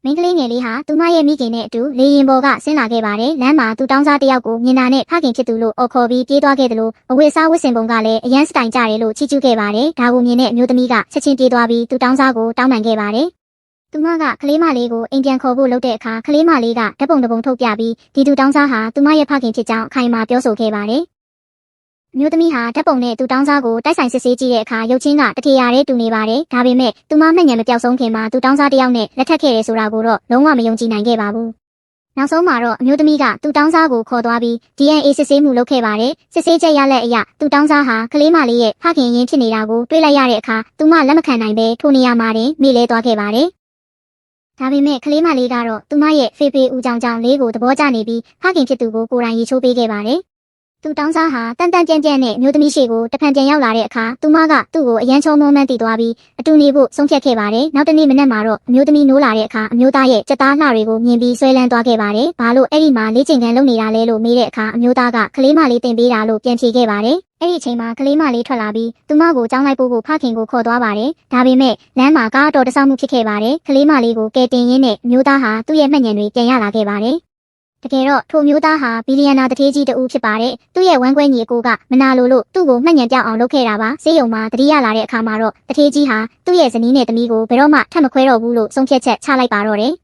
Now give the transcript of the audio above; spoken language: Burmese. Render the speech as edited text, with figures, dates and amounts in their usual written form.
မင်းကလေးငယ်လေးဟာသူမရဲ့မိခင်နဲ့အတူလေရင်ပေါ်ကဆင်းလာခဲ့ပါတယ်။လမ်းမှာသူတောင်းစားတယောက်ကိုမြင်တာနဲ့ဖခင်ဖြစ်သူလို့အော်ခေါ်ပြီးပြေးသွားခဲ့တယ်လို့အဝတ်အစားဝတ်ဆင်ပုံကလည်းအရန်စတိုင်ကြတယ်လို့ချီးကျူးခဲ့ပါတယ်။ဒါကိုမြင်တဲ့အမျိုးသမီးကချက်ချင်းပြေးသွားပြီးသူတောင်းစားကိုတောင်းပန်ခဲ့ပါတယ်။သူမကကလေးမလေးကိုအိမ်ပြန်ခေါ်ဖို့လုပ်တဲ့အခါကလေးမလေးကဓာတ်ပုံတစ်ပုံထုတ်ပြပြီးဒီသူတောင်းစားဟာသူမရဲ့ဖခင်ဖြစ်ကြောင်းအခိုင်အမာပြောဆိုခဲ့ပါတယ်။မျိုးသမီးဟာဓာတ်ပုံနဲ့သူတောင်းစားကိုတိုက်ဆိုင်စစ်ဆေးကြည့်တဲ့အခါရုပ်ချင်းကတထေရတဲ့တူနေပါတယ်။ဒါပေမဲ့သူမမှတ်ဉာဏ်မပြောက်ဆုံးခင်မှာသူတောင်းစားတယောက်နဲ့လက်ထပ်ခဲ့တယ်ဆိုတာကိုတော့လုံးဝမယုံကြည်နိုင်ခဲ့ပါဘူး။နောက်ဆုံးမှာတော့အမျိုးသမီးကသူတောင်းစားကိုခေါ်သွားပြီး DNA စစ်ဆေးမှုလုပ်ခဲ့ပါတယ်။စစ်ဆေးချက်ရလက်အရသူတောင်းစားဟာကလေးမလေးရဲ့ဖခင်ရင်းဖြစ်နေတာကိုတွေးလိုက်ရတဲ့အခါသူမလက်မခံနိုင်ပဲထိုနေရာမှာတင်မိလဲသွားခဲ့ပါတယ်။ဒါပေမဲ့ကလေးမလေးကတော့သူမရဲ့ဖေဖေဦးကြောင်လေးကိုသဘောကျနေပြီးဖခင်ဖြစ်သူကိုကိုယ်တိုင်ရေချိုးပေးခဲ့ပါတယ်။သူတောင်းစားဟာတန်တန်ကြမ်းကြမ်းနဲ့မျိုးသမီးရှိကိုတဖန်ပြန်ရောက်လာတဲ့အခါသူမကသူ့ကိုအရန်ချုံမုန်းမှန်းတည်သွားပြီးအတူနေဖို့ဆုံးဖြတ်ခဲ့ပါတယ်။နောက်တနေ့မနက်မှာတော့အမျိုးသမီးနိုးလာတဲ့အခါအမျိုးသားရဲ့ကြက်သားလှတွေကိုမြင်ပြီးဆွဲလန်းသွားခဲ့ပါတယ်။ဘာလို့အဲ့ဒီမှာလေးချင်ကန်လုပ်နေတာလဲလို့မေးတဲ့အခါအမျိုးသားကကလေးမလေးတင်ပေးတာလို့ပြန်ဖြေခဲ့ပါတယ်။အဲ့ဒီအချိန်မှာကလေးမလေးထွက်လာပြီးသူမကိုကြောင်းလိုက်ဖို့ဖခင်ကိုခေါ်သွားပါတယ်။ဒါပေမဲ့လမ်းမှာကားတော်တဆောက်မှုဖြစ်ခဲ့ပါတယ်။ကလေးမလေးကိုကယ်တင်ရင်းနဲ့အမျိုးသားဟာသူ့ရဲ့မှတ်ဉာဏ်တွေပြန်ရလာခဲ့ပါတယ်။တကယ်တော့ထိုမျိုးသားဟာဘီလီယံနာတထေးကြီးတူဖြစ်ပါတယ်။သူ့ရဲ့ဝမ်းကွဲညီအကိုကမနာလိုလို့သူ့ကိုမှတ်ဉာဏ်ပြောင်းအောင်လုပ်ခဲ့တာပါ။ဆေးရုံမှာတတိယလာတဲ့အခါမှာတော့တထေးကြီးဟာသူ့ရဲ့ဇနီးနဲ့သမီးကိုဘယ်တော့မှထပ်မခွဲတော့ဘူးလို့ဆုံးဖြတ်ချက်ချလိုက်ပါတော့တယ်။